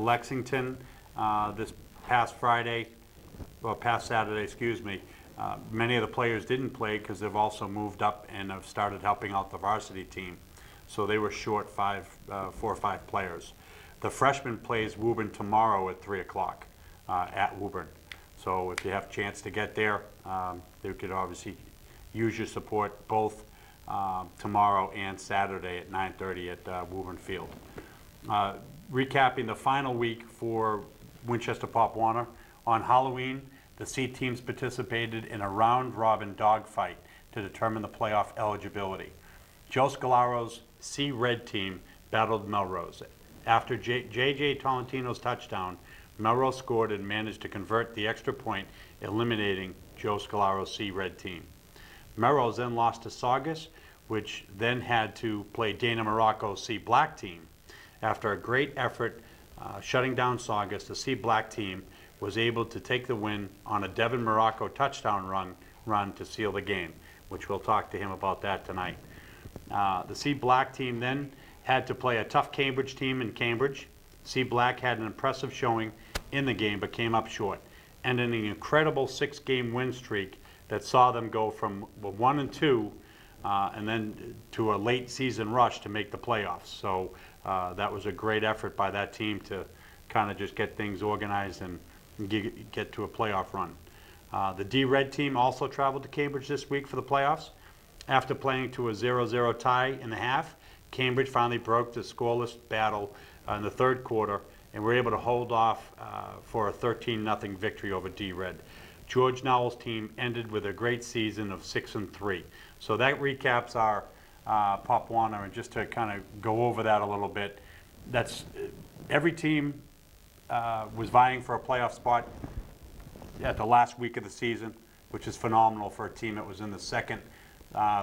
Lexington this past Friday, or past Saturday, excuse me. Many of the players didn't play because they've also moved up and have started helping out the varsity team. So they were short 4 or 5 players. The freshman plays Woburn tomorrow at 3 o'clock at Woburn. So if you have a chance to get there, they could obviously use your support both tomorrow and Saturday at 9:30 at Woburn Field. Recapping the final week for Winchester Pop Warner, on Halloween, the C teams participated in a round-robin dogfight to determine the playoff eligibility. Joe Scalaro's C Red team battled Melrose. After J.J. Tolentino's touchdown, Melrose scored and managed to convert the extra point, eliminating Joe Scalaro's C Red team. Melrose then lost to Saugus, which then had to play Dana Morocco's C Black team. After a great effort shutting down Saugus, the C Black team was able to take the win on a Devin Morocco touchdown run to seal the game, which we'll talk to him about that tonight. The C Black team then had to play a tough Cambridge team in Cambridge. C Black had an impressive showing in the game but came up short, ending an incredible 6-game win streak that saw them go from 1-2 and then to a late season rush to make the playoffs. So that was a great effort by that team to kind of just get things organized and get to a playoff run. The D-Red team also traveled to Cambridge this week for the playoffs. After playing to a 0-0 tie in the half, Cambridge finally broke the scoreless battle in the third quarter and were able to hold off for a 13-0 victory over D-Red. George Nowell's team ended with a great season of 6-3. So that recaps our Pop Warner, and just to kind of go over that a little bit, that's every team was vying for a playoff spot at the last week of the season, which is phenomenal for a team that was in the second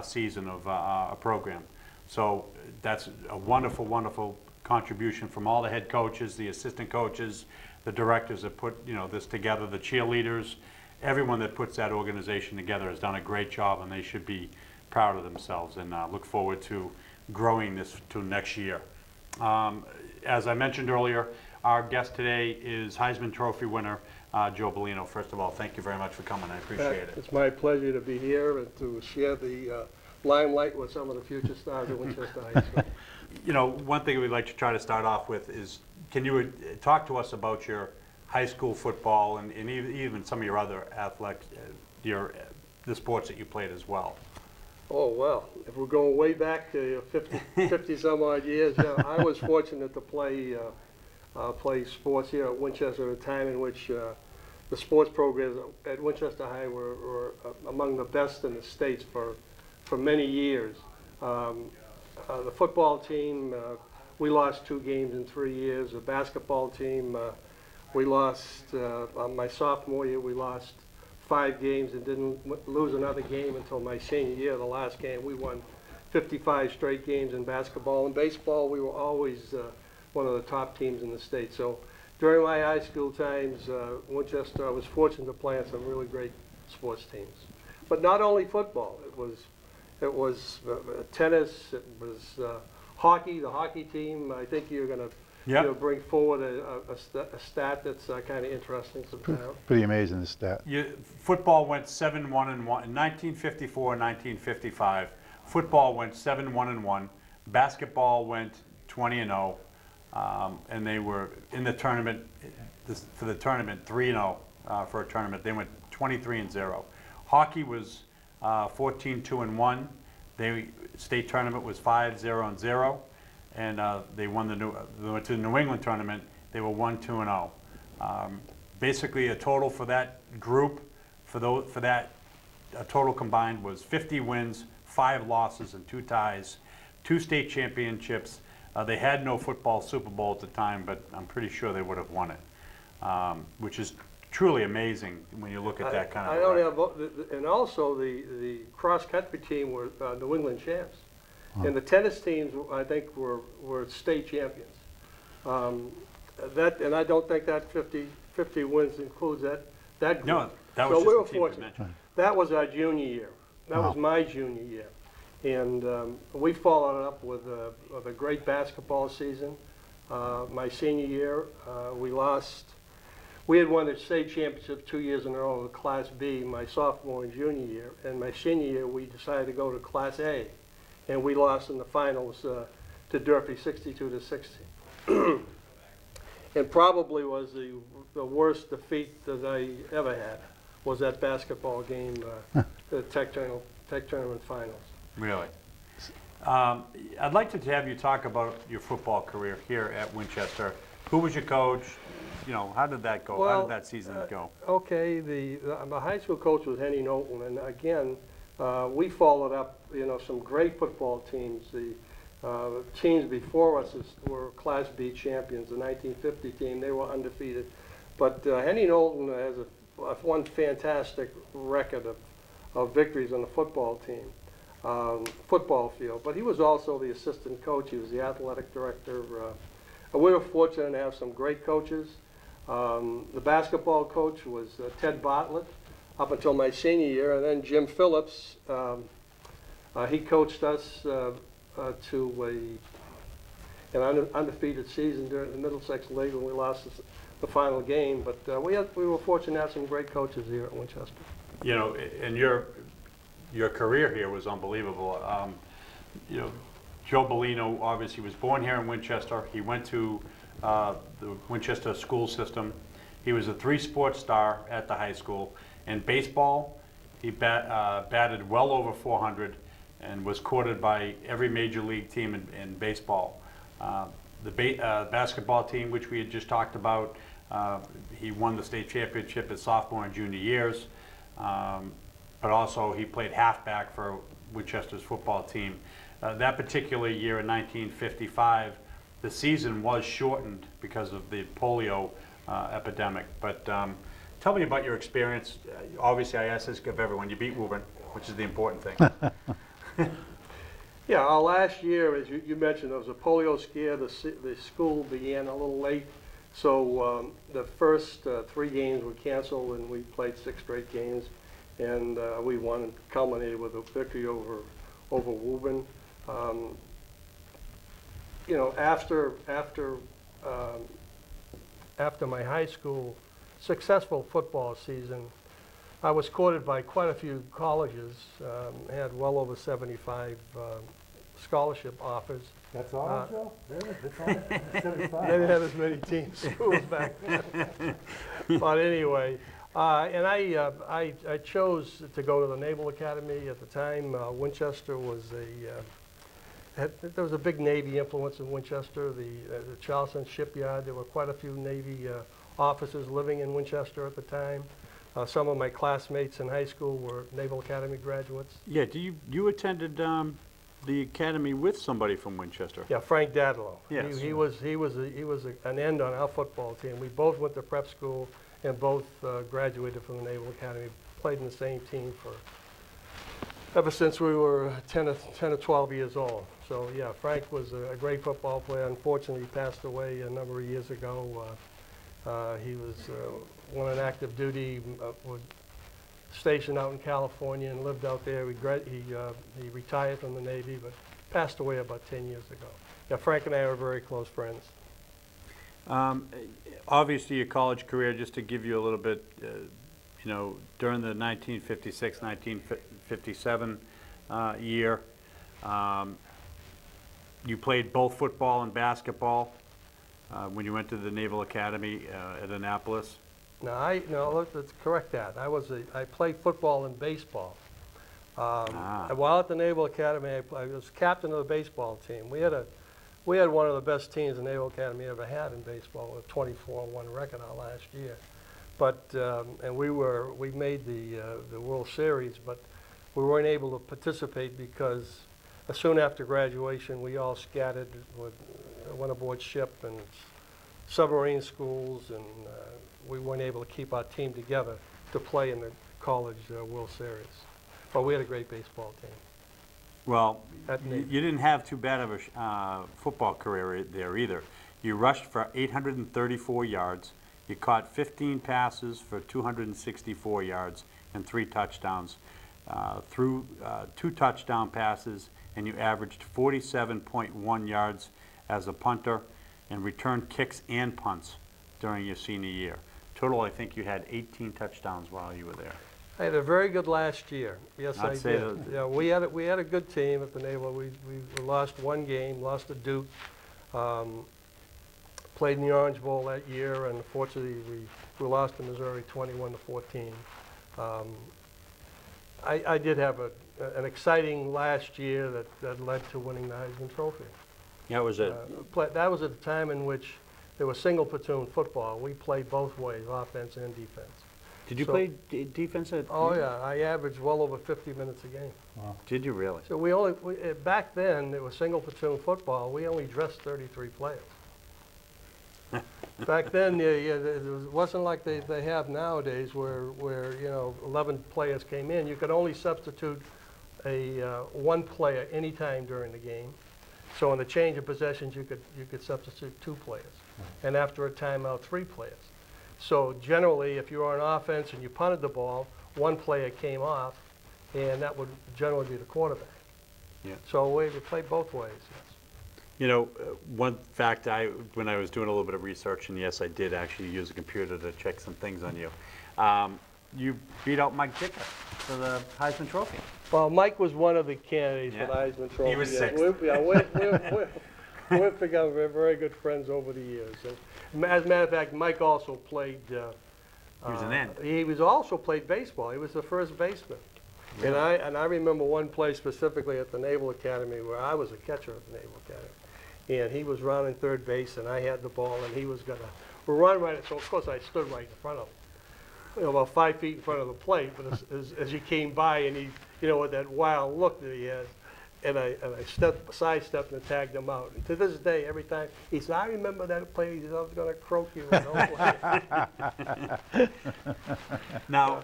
season of a program. So that's a wonderful, wonderful contribution from all the head coaches, the assistant coaches, the directors that put this together, the cheerleaders, everyone that puts that organization together has done a great job, and they should be proud of themselves, and look forward to growing this to next year. As I mentioned earlier, our guest today is Heisman Trophy winner Joe Bellino. First of all, thank you very much for coming. I appreciate it. It's my pleasure to be here and to share the limelight with some of the future stars at Winchester High School. One thing we'd like to try to start off with is, can you talk to us about your high school football and even some of your other athletics, the sports that you played as well? Oh, well, if we're going way back to 50 some odd years, I was fortunate to play sports here at Winchester at a time in which the sports programs at Winchester High were among the best in the States for many years. The football team, we lost 2 games in 3 years. The basketball team, we lost, my sophomore year, we lost 5 games and didn't lose another game until my senior year. The last game, we won 55 straight games in basketball. In baseball, we were always one of the top teams in the state. So during my high school times, Winchester, I was fortunate to play on some really great sports teams. But not only football. It was tennis. It was hockey. The hockey team. I think you're going to bring forward a stat that's kind of interesting sometimes. Pretty amazing, this stat. Football went 7-1-1 in 1954 and 1955. Football went 7-1-1. Basketball went 20-0. And they were in the tournament, for the tournament, 3-0 for a tournament. They went 23-0. Hockey was 14-2-1. The state tournament was 5-0-0, and they won they went to the New England tournament. They were 1-2-0. Basically, a total for that group, a total combined was 50 wins, 5 losses, and 2 ties, 2 state championships. They had no football Super Bowl at the time, but I'm pretty sure they would have won it, which is truly amazing when you look at that kind of. I don't have, and also the cross-country team were New England champs, and the tennis teams I think were state champions. And I don't think that 50 wins includes that group. No, that was so just we were the team fortunate. mentioned. That was our junior year. That was my junior year. And we followed it up with a great basketball season. My senior year, we lost. We had won the state championship 2 years in a row in Class B my sophomore and junior year. And my senior year, we decided to go to Class A. And we lost in the finals to Durfee 62-60. And probably was the worst defeat that I ever had was that basketball game, the tech tournament finals. Really? I'd like to have you talk about your football career here at Winchester. Who was your coach? You know, how did that go? How Well, did that season go? Okay, my high school coach was Henny Knowlton, and again, we followed up, some great football teams. The teams before us were Class B champions. The 1950 team, they were undefeated. But Henny Knowlton has one fantastic record of victories on the football team, football field. But he was also the assistant coach. He was the athletic director. We were fortunate to have some great coaches. The basketball coach was Ted Bartlett up until my senior year, and then Jim Phillips. He coached us to an undefeated season during the Middlesex League when we lost the final game. But we were fortunate to have some great coaches here at Winchester. You know, and your career here was unbelievable. Joe Bellino obviously was born here in Winchester. He went to the Winchester school system. He was a 3-sport star at the high school. In baseball, he batted well over 400 and was courted by every major league team in baseball. The basketball team, which we had just talked about, he won the state championship his sophomore and junior years. But also he played halfback for Winchester's football team. That particular year in 1955, the season was shortened because of the polio epidemic. But tell me about your experience. Obviously, I ask this of everyone. You beat Woburn, which is the important thing. Yeah, our last year, as you mentioned, there was a polio scare. The school began a little late. So the first 3 games were canceled, and we played 6 straight games. And we won and culminated with a victory over Woburn. After my high school successful football season, I was courted by quite a few colleges. Had well over 75 scholarship offers. That's all, Joe? Really? That's all? 75? They didn't have as many teams schools back then. But anyway, and I chose to go to the Naval Academy at the time. Winchester was there was a big Navy influence in Winchester. The Charleston shipyard, there were quite a few Navy officers living in Winchester at the time. Some of my classmates in high school were Naval Academy graduates. Yeah, you attended the academy with somebody from Winchester? Yeah, Frank Dadlow. Yes. He was an end on our football team. We both went to prep school and both graduated from the Naval Academy. Played in the same team ever since we were 10 or 12 years old. So yeah, Frank was a great football player. Unfortunately, he passed away a number of years ago. He was on active duty, was stationed out in California and lived out there. He retired from the Navy, but passed away about 10 years ago. Yeah, Frank and I are very close friends. Obviously, your college career, just to give you a little bit, during the 1956, 1957 year, you played both football and basketball when you went to the Naval Academy at Annapolis. No, let's correct that. I played football and baseball. While at the Naval Academy, I was captain of the baseball team. We had one of the best teams the Naval Academy ever had in baseball, with a 24-1 record our last year. But and we made the World Series, but we weren't able to participate because soon after graduation, we all scattered, went aboard ship and submarine schools, and we weren't able to keep our team together to play in the college World Series. But we had a great baseball team. Well, you didn't have too bad of a football career there either. You rushed for 834 yards. You caught 15 passes for 264 yards and 3 touchdowns. Threw 2 touchdown passes, and you averaged 47.1 yards as a punter. and returned kicks and punts during your senior year. Total, I think you had 18 touchdowns while you were there. I had a very good last year. Yes, I I'd say did. that- Yeah, we had a good team at the Naval. We lost one game, lost to Duke. Played in the Orange Bowl that year, and unfortunately we lost to Missouri 21-14. I did have an exciting last year that led to winning the Heisman Trophy. Yeah, it was a, That was at a time in which there was single platoon football. We played both ways, offense and defense. did you So- play defense at? Oh yeah, I averaged well over 50 minutes a game. Did you really? So back then, it was single platoon football, we only dressed 33 players. Back then, it wasn't like they have nowadays where 11 players came in. You could only substitute one player anytime during the game. So in the change of possessions, you could substitute 2 players. And after a timeout, 3 players. So generally, if you were on offense and you punted the ball, 1 player came off, and that would generally be the quarterback. Yeah. So we played both ways, yes. You know, one fact when I was doing a little bit of research, and yes, I did actually use a computer to check some things on you. You beat out Mike Dicker for the Heisman Trophy. Well, Mike was one of the candidates Yeah. for the Heisman Trophy. He was Yeah, sixth. We've become very good friends over the years. And as a matter of fact, Mike also played. He was an end. He was also played baseball. He was the first baseman. And I remember one play specifically at the Naval Academy where I was a catcher at the Naval Academy. And he was rounding third base, and I had the ball, and he was going to run right. So, of course, I stood right in front of him, about 5 feet in front of the plate. But as he came by, and he, with that wild look that he has, and I sidestepped and tagged him out. And to this day, every time, he said, I remember that play. He said, I was going to croak you. And don't play it." Now,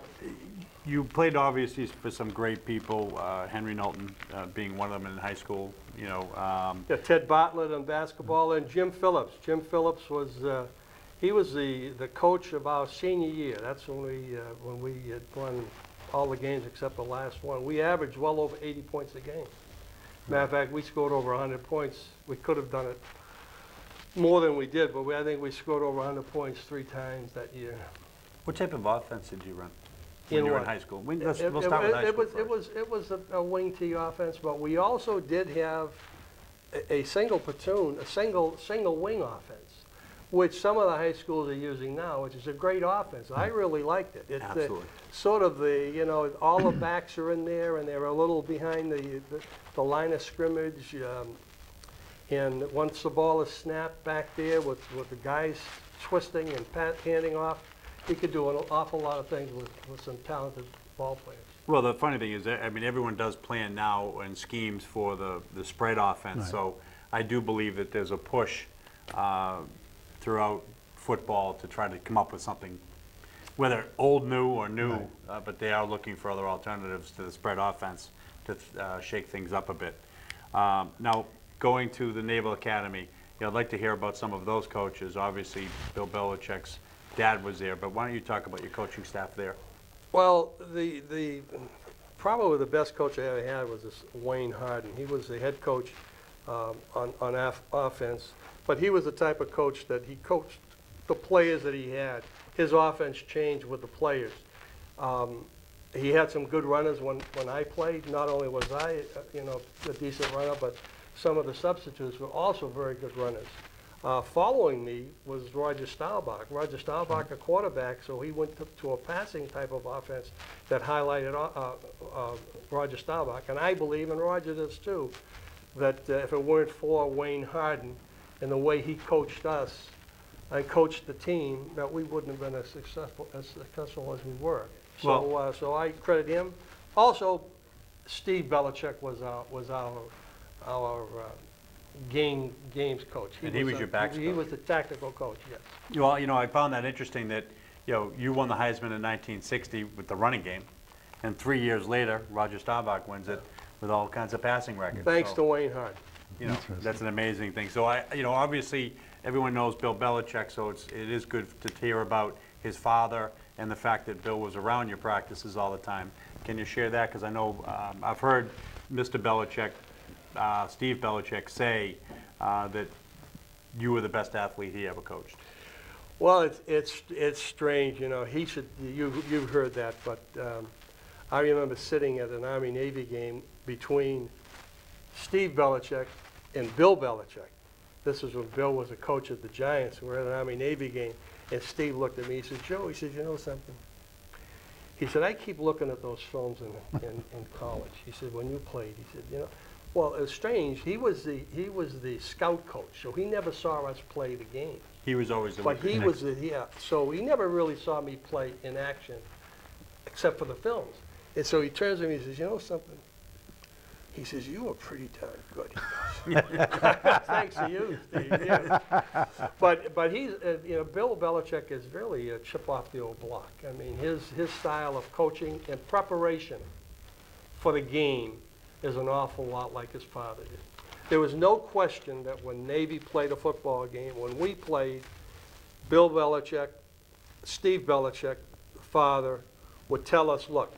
you played obviously for some great people, Henry Knowlton being one of them in high school. Yeah, Ted Bartlett on basketball, and Jim Phillips. Jim Phillips was he was the coach of our senior year. That's when we had won all the games except the last one. We averaged well over 80 points a game. Matter of fact, we scored over 100 points. We could have done it more than we did, but I think we scored over 100 points 3 times that year. What type of offense did you run In when you were in what? high school? We'll start with high school first. It was a wing tee offense, but we also did have a single platoon, a single wing offense, which some of the high schools are using now, which is a great offense. I really liked it. It's Absolutely. sort of all the backs are in there, and they're a little behind the line of scrimmage. And once the ball is snapped back there with the guys twisting and handing off, he could do an awful lot of things with some talented ball players. Well, the funny thing is, I mean, everyone does plan now and schemes for the spread offense. Right. So I do believe that there's a push throughout football to try to come up with something, whether old, new, or new, but they are looking for other alternatives to the spread offense to shake things up a bit. Now, going to the Naval Academy, I'd like to hear about some of those coaches. Obviously, Bill Belichick's dad was there, but why don't you talk about your coaching staff there? Well, the probably the best coach I ever had was this Wayne Harden. He was the head coach on offense, but he was the type of coach that he coached the players that he had. His offense changed with the players. He had some good runners when I played. Not only was I, a decent runner, but some of the substitutes were also very good runners. Following me was Roger Staubach. Roger Staubach, a quarterback, so he went to a passing type of offense that highlighted Roger Staubach. And I believe, and Roger does too, that if it weren't for Wayne Harden and the way he coached us and coached the team, that we wouldn't have been as successful as we were. So, so I credit him. Also, Steve Belichick was our games coach. And he was your backs He coach. was the tactical coach, yes. Well, I found that interesting that, you won the Heisman in 1960 with the running game, and 3 years later, Roger Staubach wins it with all kinds of passing records. Thanks So, to Wayne Harden. that's an amazing thing. So obviously, everyone knows Bill Belichick, so it is good to hear about his father and the fact that Bill was around your practices all the time. Can you share that? Because I know I've heard Mr. Belichick, Steve Belichick, say that you were the best athlete he ever coached? Well, it's strange, you know. You've heard that, but I remember sitting at an Army-Navy game between Steve Belichick and Bill Belichick. This was when Bill was a coach at the Giants. We were at an Army-Navy game, and Steve looked at me. He said, "Joe," he said, "you know something?" He said, "I keep looking at those films in college." He said, "When you played," he said, "you know." Well, it was strange. He was the scout coach, so he never saw us play the game. He was always the But he was so he never really saw me play in action, except for the films. And so he turns to me and says, "You know something?" He says, "You were pretty darn good." He goes. Thanks to you, Steve. Yeah. But he's you know, Bill Belichick is really a chip off the old block. I mean, his style of coaching and preparation for the game is an awful lot like his father did. There was no question that when Navy played a football game, when we played, Bill Belichick, Steve Belichick, the father, would tell us, look,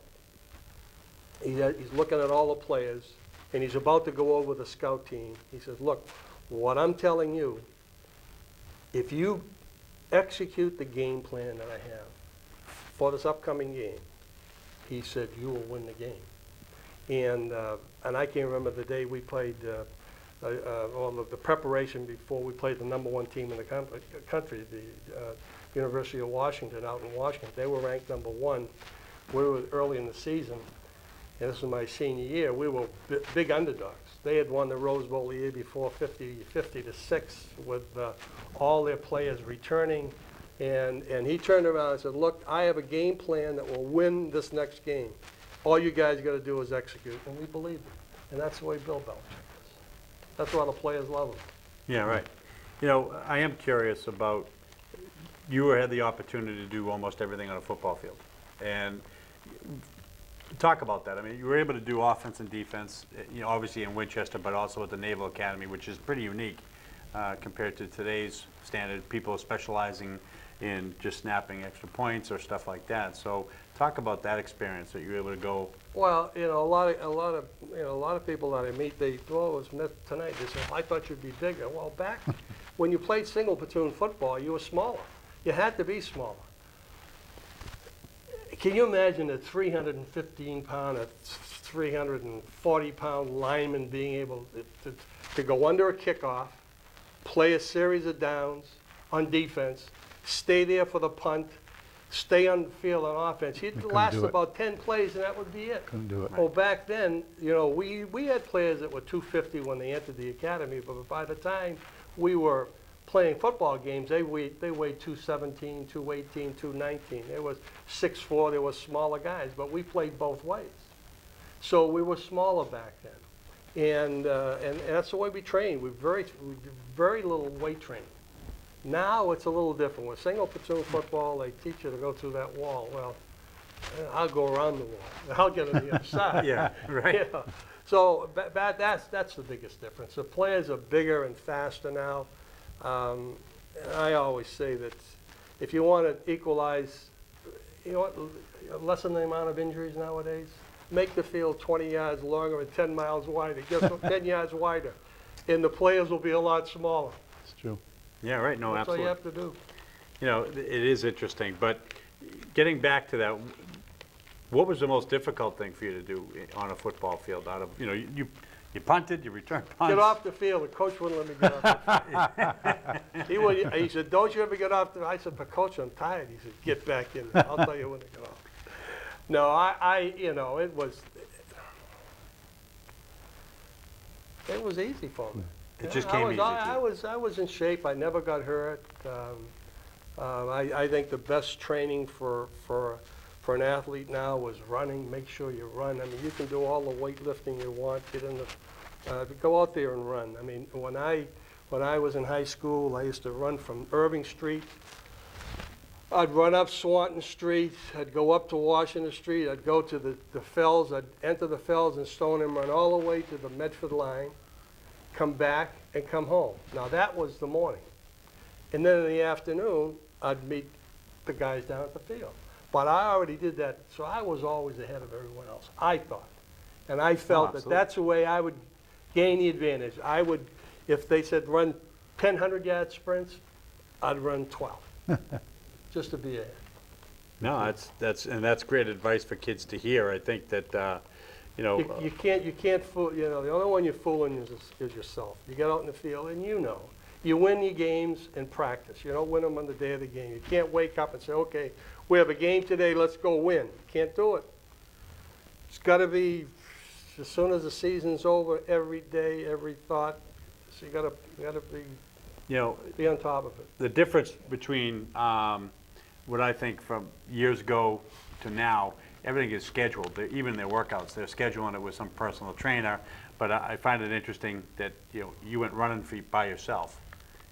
he's looking at all the players, and he's about to go over the scout team. He says, look, what I'm telling you, if you execute the game plan that I have for this upcoming game, he said, you will win the game. And I can remember the day we played, all of the preparation before we played the #1 team in the country, the University of Washington out in Washington. They were ranked #1. We were early in the season, and this was my senior year. We were big underdogs. They had won the Rose Bowl the year before, 50-6, with all their players returning. And he turned around and said, look, I have a game plan that will win this next game. All you guys got to do is execute. And we believed it. And that's the way Bill Belichick is. That's why the players love him. Yeah, right. You know, I am curious about, you had the opportunity to do almost everything on a football field. And talk about that. I mean, you were able to do offense and defense, you know, obviously in Winchester, but also at the Naval Academy, which is pretty unique compared to today's standard. People are specializing in just snapping extra points or stuff like that. So talk about that experience that you were able to go. Well, you know, a lot of people that I meet, they tonight. They say, I thought you'd be bigger. Well, back when you played single platoon football, you were smaller. You had to be smaller. Can you imagine a 315-pound, a 340-pound lineman being able to go under a kickoff, play a series of downs on defense, stay there for the punt, stay on the field on offense? He'd last about 10 plays, and that would be it. Couldn't do it. Well, back then, you know, we had players that were 250 when they entered the academy, but by the time we were playing football games, they weighed 217, 218, 219. There was 6'4", there was smaller guys, but we played both ways. So we were smaller back then. And that's the way we trained. We did very little weight training. Now it's a little different. With single platoon football, they teach you to go through that wall. Well, I'll go around the wall. I'll get on the other side. Yeah, right. Yeah. So that's the biggest difference. The players are bigger and faster now. I always say that if you want to equalize, you know what, lessen the amount of injuries nowadays, make the field 20 yards longer and 10 miles wider. Just 10 yards wider, and the players will be a lot smaller. It's true. Yeah, right. No, That's absolutely. all you have to do. You know, it is interesting, but getting back to that, what was the most difficult thing for you to do on a football field? Out of, you know, you punted, you returned punts. Get off the field. The coach wouldn't let me get off the field. He said, don't you ever get off the field? I said, but coach, I'm tired. He said, get back in there. I'll tell you when to get off. No, you know, it was easy for me. It just came easy to you. I was in shape. I never got hurt. I think the best training for an athlete now was running. Make sure you run. I mean, you can do all the weightlifting you want. Get in the, go out there and run. I mean, when I was in high school, I used to run from Irving Street. I'd run up Swanton Street. I'd go up to Washington Street. I'd go to the Fells. I'd enter the Fells and Stoneham, run all the way to the Medford line, come back, and come home. Now, that was the morning. And then in the afternoon, I'd meet the guys down at the field. But I already did that, so I was always ahead of everyone else, I thought. And I felt that that's the way I would gain the advantage. I would, if they said run 10 100-yard sprints, I'd run 12, just to be there. No, that's great advice for kids to hear. I think that, you know, You can't fool, the only one you're fooling is yourself. You get out in the field and you win your games in practice. You don't win them on the day of the game. You can't wake up and say, okay, we have a game today, let's go win. You can't do it. It's got to be, as soon as the season's over, every day, every thought. So you got to you know, be on top of it. the difference between what I think from years ago to now, everything is scheduled. Even their workouts, they're scheduling it with some personal trainer. But I find it interesting that you went running by yourself,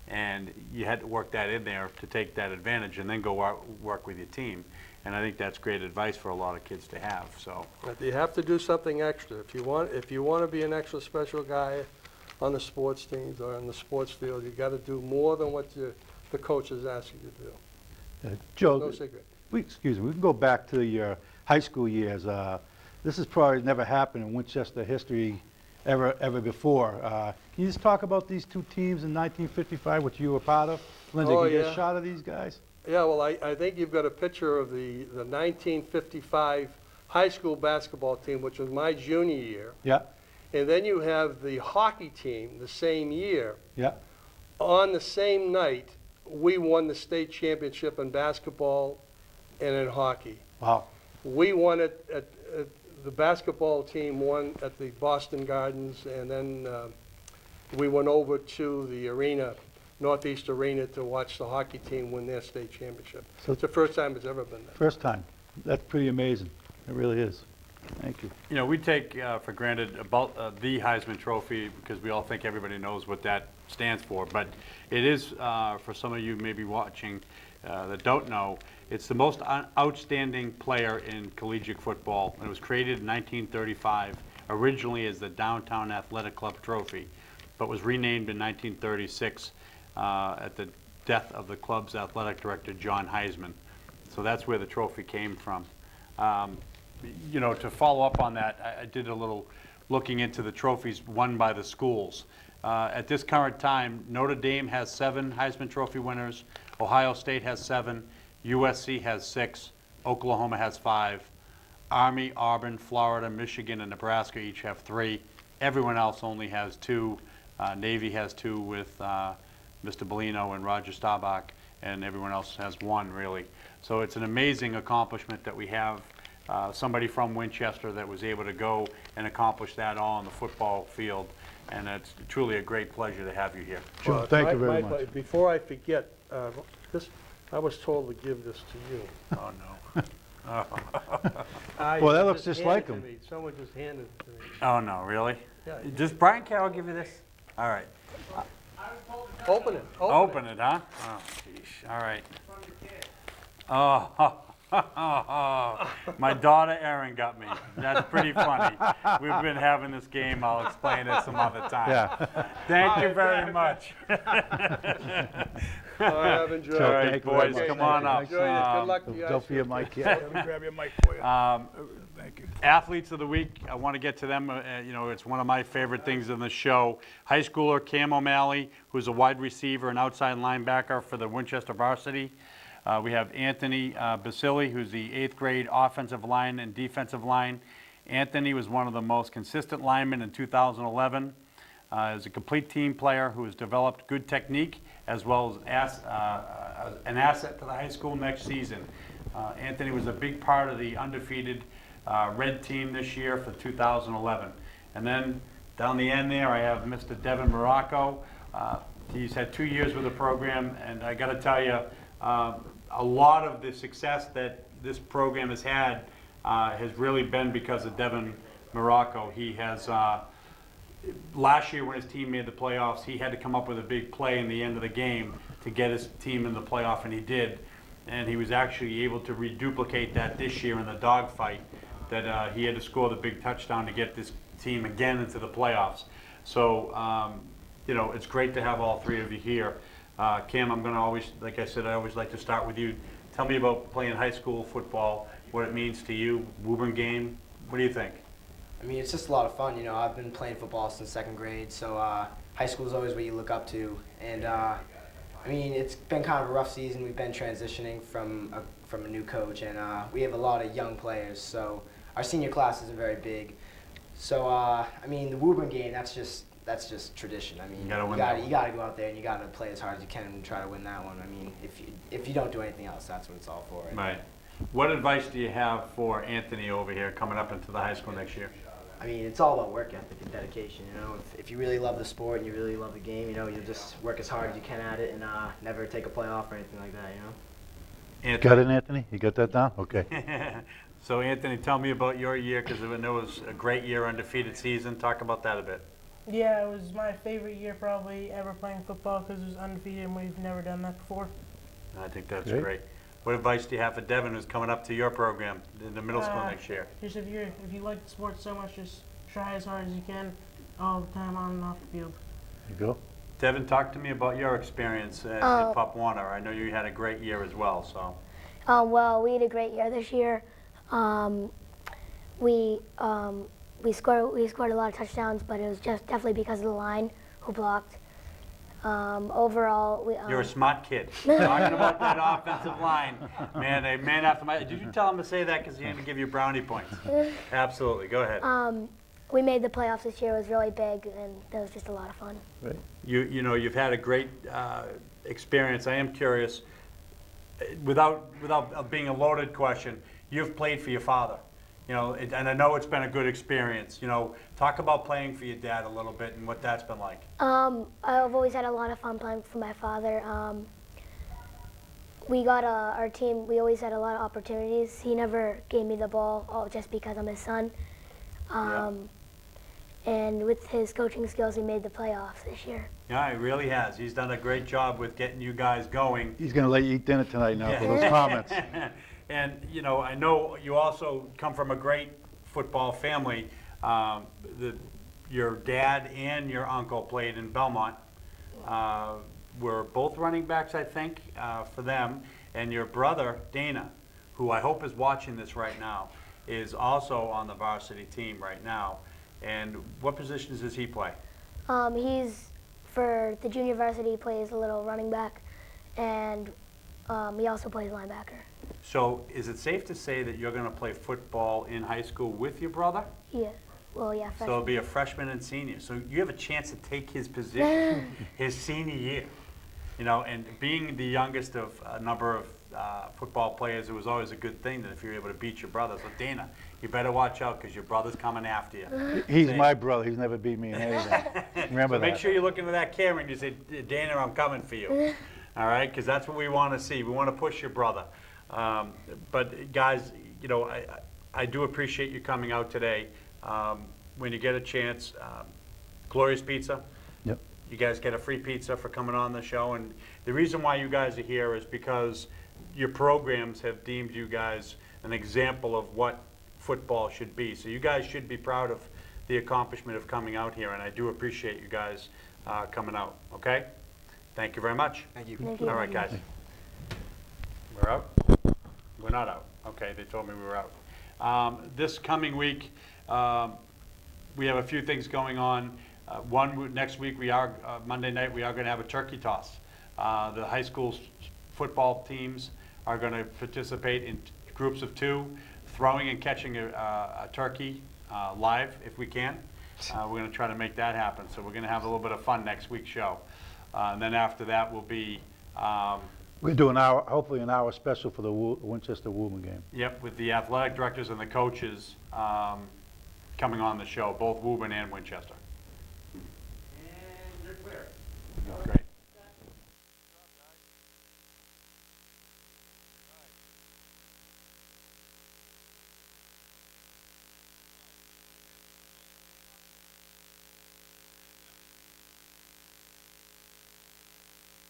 and you had to work that in there to take that advantage, and then go work with your team. And I think that's great advice for a lot of kids to have. So But you have to do something extra if you want to be an extra special guy on the sports teams or on the sports field. You got to do more than what the coaches ask you to do. Joe, No secret. we can go back to your high school years. This has probably never happened in Winchester history ever before. Can you just talk about these two teams in 1955, which you were part of? Lindsay, Oh, can you get yeah. a shot of these guys? Yeah, well, I think you've got a picture of the 1955 high school basketball team, which was my junior year. Yeah, And then you have the hockey team the same year. yeah. On the same night, we won the state championship in basketball and in hockey. Wow. We won it the basketball team won at the Boston Gardens, and then we went over to the arena, Northeast Arena, to watch the hockey team win their state championship. So- It's the first time it's ever been there. First time. That's pretty amazing. It really is. Thank you. you know, we take for granted about the Heisman Trophy because we all think everybody knows what that stands for. But it is, for some of you maybe watching that don't know, it's the most outstanding player in collegiate football. It was created in 1935, originally as the Downtown Athletic Club Trophy, but was renamed in 1936 at the death of the club's athletic director, John Heisman. So that's where the trophy came from. You know, to follow up on that, I did a little looking into the trophies won by the schools. At this current time, Notre Dame has 7 Heisman Trophy winners, Ohio State has 7, USC has 6, Oklahoma has 5, Army, Auburn, Florida, Michigan, and Nebraska each have 3. Everyone else only has 2. Navy has 2 with Mr. Bellino and Roger Staubach, and everyone else has 1, really. So it's an amazing accomplishment that we have somebody from Winchester that was able to go and accomplish that all on the football field. And it's truly a great pleasure to have you here. Joe, Well, thank you my- very my- much. Before I forget, I was told to give this to you. Oh, no. Well, that looks just handed like it to him. me. Someone just handed it to me. Oh, no, really? Yeah. Does Brian Carroll give you this? All right. Open it. Open it, huh? Oh, geez. All right. Oh, my daughter Erin got me. That's pretty funny. We've been having this game. I'll explain it some other time. Yeah. Thank you very much. I've enjoyed Joe, All it. right, thank you very boys, much. come on up. Enjoyed it. Good luck to you. Don't forget Mike. Yeah. Let me grab your mic for you. Thank you. Athletes of the week, I want to get to them. You know, it's one of my favorite things in the show. High schooler Cam O'Malley, who's a wide receiver and outside linebacker for the Winchester varsity. We have Anthony Basili, who's the 8th grade offensive line and defensive line. Anthony was one of the most consistent linemen in 2011. Is a complete team player who has developed good technique as well as an asset to the high school next season. Anthony was a big part of the undefeated red team this year for 2011. And then down the end there, I have Mr. Devin Morocco. He's had 2 years with the program, and I got to tell you, a lot of the success that this program has had has really been because of Devin Morocco. He has, last year when his team made the playoffs, he had to come up with a big play in the end of the game to get his team in the playoff, and he did. And he was actually able to reduplicate that this year in the dogfight, that he had to score the big touchdown to get this team again into the playoffs. So, you know, it's great to have all 3 of you here. Cam, I'm going to always, like I said, I always like to start with you. Tell me about playing high school football, what it means to you, Woburn game. What do you think? I mean, it's just a lot of fun. You know, I've been playing football since 2nd grade, so high school is always what you look up to. And I mean, it's been kind of a rough season. We've been transitioning from a new coach, and we have a lot of young players. So our senior class isn't very big. So I mean, the Woburn game, that's just tradition. I mean, You gotta win you gotta go out there and you gotta play as hard as you can and try to win that one. I mean, if you don't do anything else, that's what it's all for. Right. What advice do you have for Anthony over here coming up into the high school next year? I mean, it's all about work ethic and dedication. You know, if you really love the sport and you really love the game, you know, you just work as hard as you can at it and never take a play off or anything like that. You know. Got it, Anthony? You got that down? Okay. So Anthony, tell me about your year, because I know it was a great year, undefeated season. Talk about that a bit. Yeah, it was my favorite year probably ever playing football because it was undefeated and we've never done that before. I think that's Great. great. What advice do you have for Devin, who's coming up to your program in the middle school next year? Just if you like the sport so much, just try as hard as you can all the time on and off the field. You go. Devin, talk to me about your experience at Pop Warner. I know you had a great year as well, so. Well, we had a great year this year. We scored a lot of touchdowns, but it was just definitely because of the line who blocked. Overall, we. You're a smart kid. Talking about that offensive line, man, a man after my. Did you tell him to say that because he had to give you brownie points? Absolutely. Go ahead. We made the playoffs this year. It was really big, and that was just a lot of fun. Right. You know, you've had a great experience. I am curious, without being a loaded question, you've played for your father, you know, and I know it's been a good experience. You know, talk about playing for your dad a little bit and what that's been like. I've always had a lot of fun playing for my father. We got our team. We always had a lot of opportunities. He never gave me the ball just because I'm his son. And with his coaching skills, he made the playoffs this year. Yeah, he really has. He's done a great job with getting you guys going. He's going to let you eat dinner tonight now for those comments. And, you know, I know you also come from a great football family. Your dad and your uncle played in Belmont. Were both running backs, I think, for them. And your brother, Dana, who I hope is watching this right now, is also on the varsity team right now. And what positions does he play? He's, for the junior varsity, he plays a little running back, and he also plays linebacker. So is it safe to say that you're going to play football in high school with your brother? Yeah, well, yeah, So freshman. it'll be a freshman and senior. So you have a chance to take his position his senior year. You know, and being the youngest of a number of football players, it was always a good thing that if you're able to beat your brother. So Dana, you better watch out because your brother's coming after you. He's Say- my brother. He's never beat me in anything. Remember So make that. sure you look into that camera and you say, Dana, I'm coming for you. All right, because that's what we want to see. We want to push your brother. But guys, you know, I do appreciate you coming out today. When you get a chance, Glorious Pizza. Yep. You guys get a free pizza for coming on the show. And the reason why you guys are here is because your programs have deemed you guys an example of what football should be. So you guys should be proud of the accomplishment of coming out here. And I do appreciate you guys coming out. Okay? Thank you very much. Thank you. Thank you. All right, guys. We're out? We're not out. Okay, they told me we were out. This coming week, we have a few things going on. Next week, Monday night, we are going to have a turkey toss. The high school football teams are going to participate in groups of 2, throwing and catching a turkey live if we can. We're going to try to make that happen. So we're going to have a little bit of fun next week's show. And then after that will be, We're going to do an hour, hopefully an hour special for the Winchester Woburn game. yep, with the athletic directors and the coaches coming on the show, both Woburn and Winchester. And you're clear. Great.